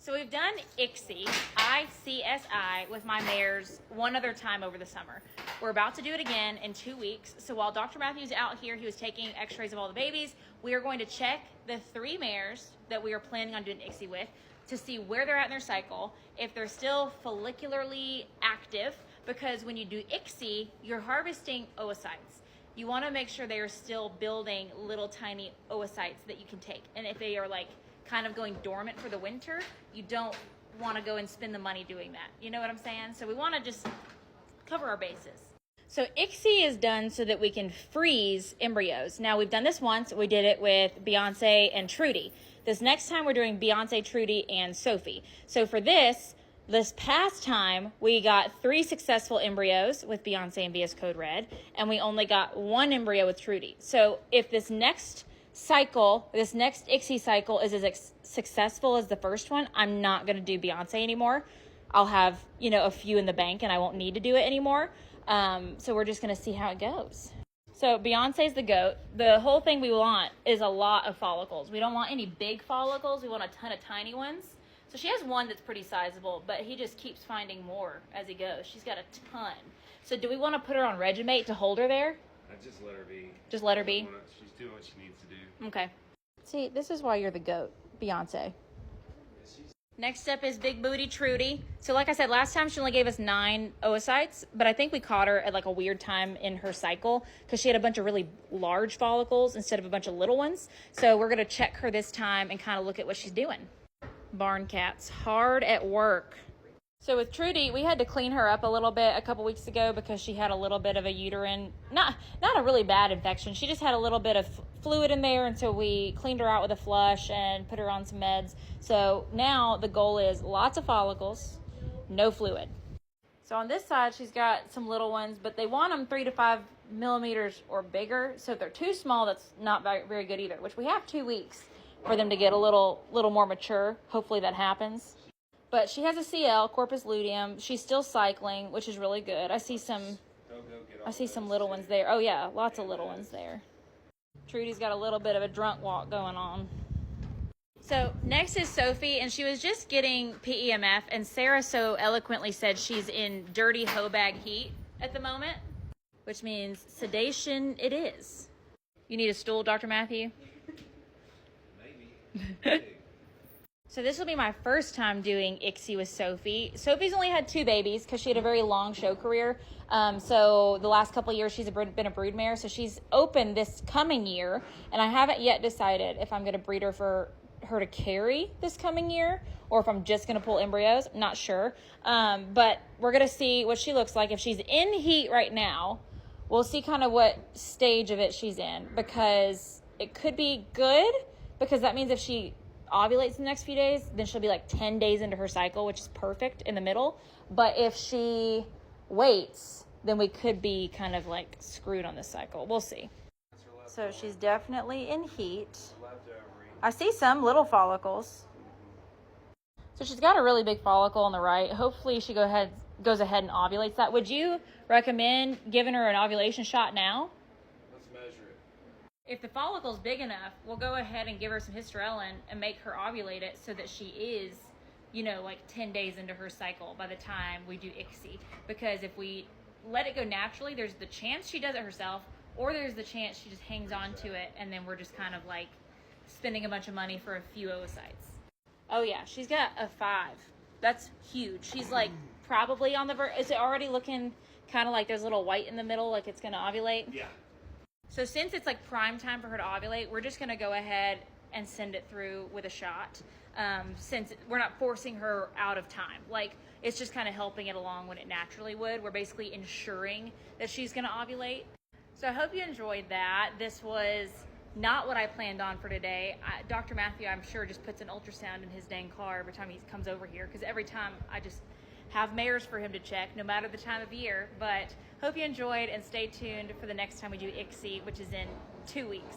So we've done ICSI with my mares one other time over the summer. We're about to do it again in 2 weeks. So while Dr. Matthew's out here, he was taking x-rays of all the babies. We are going to check the 3 mares that we are planning on doing ICSI with to see where they're at in their cycle, if they're still follicularly active, because when you do ICSI, you're harvesting oocytes. You want to make sure they are still building little tiny oocytes that you can take. And if they are like kind of going dormant for the winter, you don't want to go and spend the money doing that. You know what I'm saying? So we want to just cover our bases. So ICSI is done so that we can freeze embryos. Now we've done this once. We did it with Beyonce and Trudy. This next time we're doing Beyonce, Trudy, and Sophie. So for this past time, we got 3 successful embryos with Beyonce and VS Code Red, and we only got 1 embryo with Trudy. So if this next cycle, this next ICSI cycle is as successful as the first one, I'm not going to do Beyonce anymore. I'll have, a few in the bank and I won't need to do it anymore. So we're just going to see how it goes. So Beyonce's the GOAT. The whole thing we want is a lot of follicles. We don't want any big follicles. We want a ton of tiny ones. So she has one that's pretty sizable, but he just keeps finding more as he goes. She's got a ton. So do we want to put her on Regimate to hold her there? I just let her be. Just let her be? She's doing what she needs to do. Okay. See, this is why you're the GOAT, Beyonce. Next up is Big Booty Trudy. So like I said, last time she only gave us 9 oocytes, but I think we caught her at like a weird time in her cycle because she had a bunch of really large follicles instead of a bunch of little ones. So we're going to check her this time and kind of look at what she's doing. Barn cats, hard at work. So with Trudy, we had to clean her up a little bit a couple weeks ago because she had a little bit of a uterine, not a really bad infection. She just had a little bit of fluid in there, and so we cleaned her out with a flush and put her on some meds. So now the goal is lots of follicles, no fluid. So on this side, she's got some little ones, but they want them 3 to 5 millimeters or bigger. So if they're too small, that's not very good either, which we have 2 weeks for them to get a little more mature. Hopefully that happens. But she has a CL, corpus luteum. She's still cycling, which is really good. I see some little ones there. Oh yeah, lots of little ones there. Trudy's got a little bit of a drunk walk going on. So next is Sophie, and she was just getting PEMF, and Sarah so eloquently said she's in dirty hoe bag heat at the moment, which means sedation it is. You need a stool, Dr. Matthew? Maybe. So this will be my first time doing ICSI with Sophie. Sophie's only had 2 babies because she had a very long show career. So the last couple of years she's been a broodmare. So she's open this coming year, and I haven't yet decided if I'm going to breed her for her to carry this coming year or if I'm just going to pull embryos. I'm not sure. But we're going to see what she looks like. If she's in heat right now, we'll see kind of what stage of it she's in, because it could be good, because that means if she ovulates in the next few days, then she'll be like 10 days into her cycle, which is perfect in the middle. But if she waits, then we could be kind of like screwed on this cycle. We'll see. So she's definitely in heat. I see some little follicles. So she's got a really big follicle on the right. Hopefully she goes ahead and ovulates that. Would you recommend giving her an ovulation shot now? Let's measure it. If the follicle's big enough, we'll go ahead and give her some hysterelin and make her ovulate it so that she is, like 10 days into her cycle by the time we do ICSI. Because if we let it go naturally, there's the chance she does it herself, or there's the chance she just hangs on to it, and then we're just kind of like spending a bunch of money for a few oocytes. Oh yeah, she's got a 5. That's huge. She's like probably on the verge. Is it already looking kind of like there's a little white in the middle, like it's going to ovulate? Yeah. So since it's like prime time for her to ovulate, we're just going to go ahead and send it through with a shot, since we're not forcing her out of time. Like, it's just kind of helping it along when it naturally would. We're basically ensuring that she's going to ovulate. So I hope you enjoyed that. This was not what I planned on for today. Dr. Matthew, I'm sure, just puts an ultrasound in his dang car every time he comes over here, because every time I just have mares for him to check, no matter the time of year. But hope you enjoyed, and stay tuned for the next time we do ICSI, which is in 2 weeks.